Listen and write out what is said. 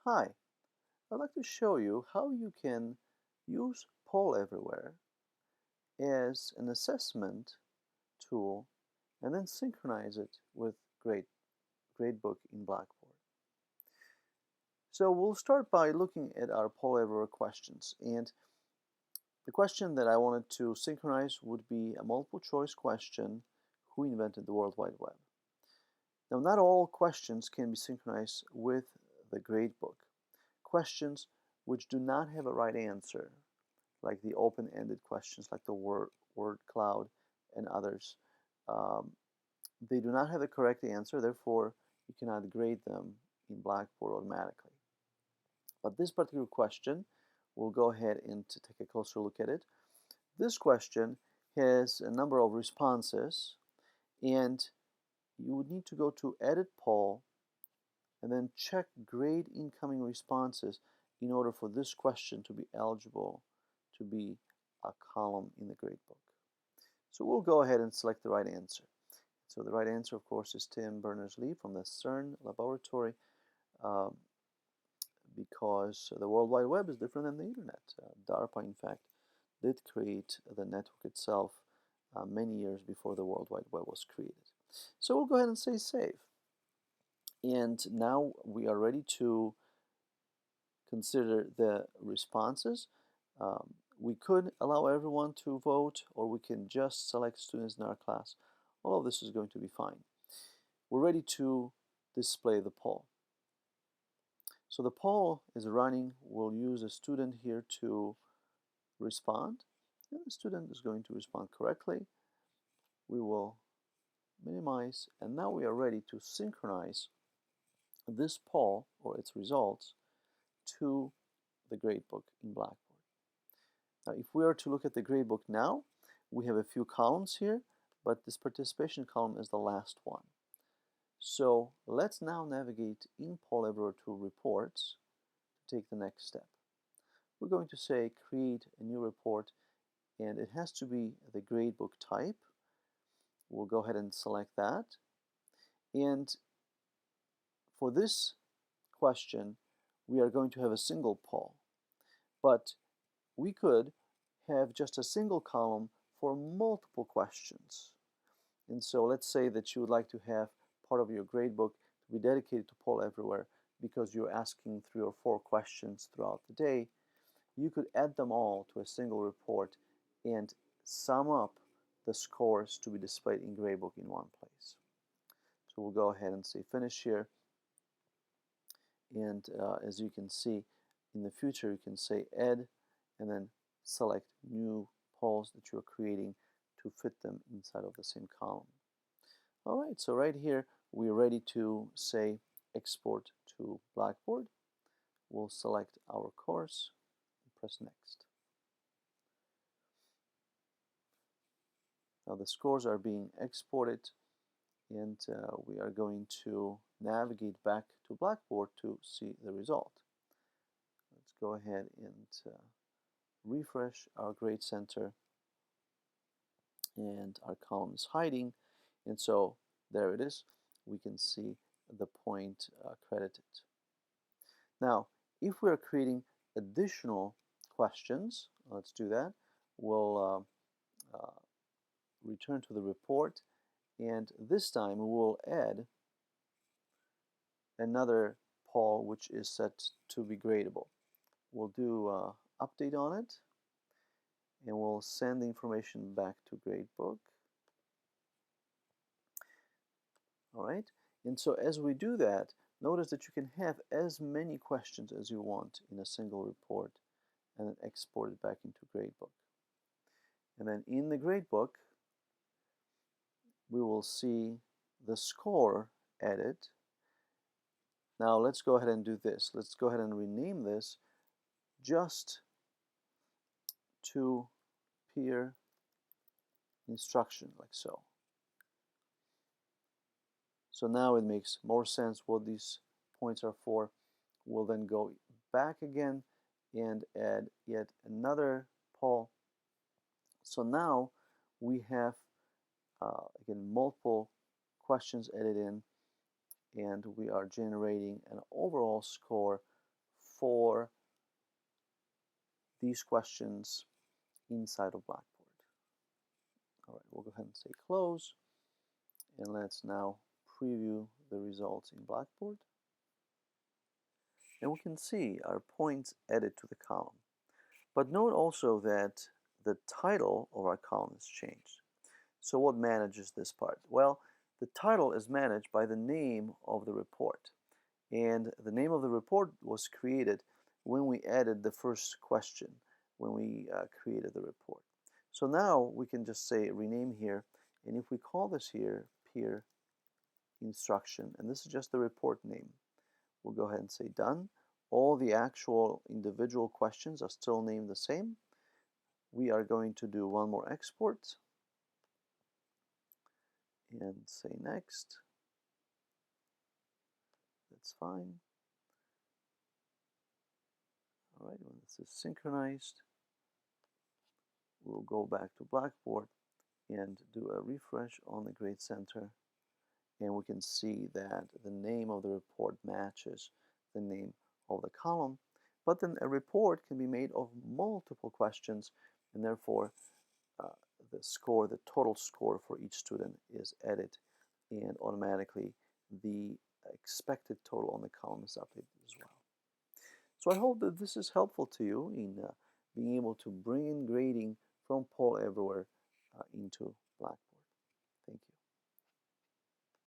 Hi, I'd like to show you how you can use Polleverywhere as an assessment tool and then synchronize it with Gradebook in Blackboard. So we'll start by looking at our Polleverywhere questions. And the question that I wanted to synchronize would be a multiple choice question: who invented the World Wide Web? Now, not all questions can be synchronized with the Gradebook. Questions which do not have a right answer, like the open-ended questions like the word cloud and others, um, they do not have the correct answer, therefore you cannot grade them in Blackboard automatically. But this particular question, we'll go ahead and take a closer look at it. This question has a number of responses, and you would need to go to Edit Poll and then check Grade Incoming Responses in order for this question to be eligible to be a column in the gradebook. So we'll go ahead and select the right answer. So the right answer, of course, is Tim Berners-Lee from the CERN laboratory, um, because the World Wide Web is different than the internet. DARPA, in fact, did create the network itself many years before the World Wide Web was created. So we'll go ahead and say save. And now we are ready to consider the responses. We could allow everyone to vote, or we can just select students in our class. All of this is going to be fine. We're ready to display the poll. So the poll is running. We'll use a student here to respond. And the student is going to respond correctly. We will minimize, and now we are ready to synchronize this poll or its results to the gradebook in Blackboard. Now, if we are to look at the gradebook now, we have a few columns here, but this participation column is the last one. So let's now navigate in Polleverywhere to Reports to take the next step. We're going to say create a new report, and it has to be the gradebook type. We'll go ahead and select that. And for this question, we are going to have a single poll, but we could have just a single column for multiple questions. And so let's say that you would like to have part of your gradebook to be dedicated to Polleverywhere because you're asking 3 or 4 questions throughout the day. You could add them all to a single report and sum up the scores to be displayed in Gradebook in one place. So we'll go ahead and say finish here. And as you can see, in the future you can say add and then select new polls that you're creating to fit them inside of the same column. Alright, so right here we're ready to say export to Blackboard. We'll select our course and press next. Now the scores are being exported, and we are going to navigate back to Blackboard to see the result. Let's go ahead and refresh our grade center, and our column is hiding, and so there it is. We can see the point credited. Now if we are creating additional questions, let's do that. We'll return to the report, and this time we will add another poll which is set to be gradable. We'll do update on it, and we'll send the information back to Gradebook. Alright, and so as we do that, notice that you can have as many questions as you want in a single report and then export it back into Gradebook. And then in the Gradebook, we will see the score added. Now let's go ahead and do this. Let's go ahead and rename this just to peer instruction, like so. So now it makes more sense what these points are for. We'll then go back again and add yet another poll. So now we have again multiple questions added in, and we are generating an overall score for these questions inside of Blackboard. All right, we'll go ahead and say close, and let's now preview the results in Blackboard. And we can see our points added to the column. But note also that the title of our column has changed. So what manages this part? Well, the title is managed by the name of the report. And the name of the report was created when we added the first question, when we created the report. So now we can just say rename here, and if we call this here peer instruction, and this is just the report name, we'll go ahead and say done. All the actual individual questions are still named the same. We are going to do one more export and say next. That's fine. All right, when this is synchronized, we'll go back to Blackboard and do a refresh on the Grade Center, and we can see that the name of the report matches the name of the column. But then a report can be made of multiple questions, and therefore the total score for each student is added, and automatically the expected total on the column is updated as well. So I hope that this is helpful to you in being able to bring in grading from Polleverywhere into Blackboard.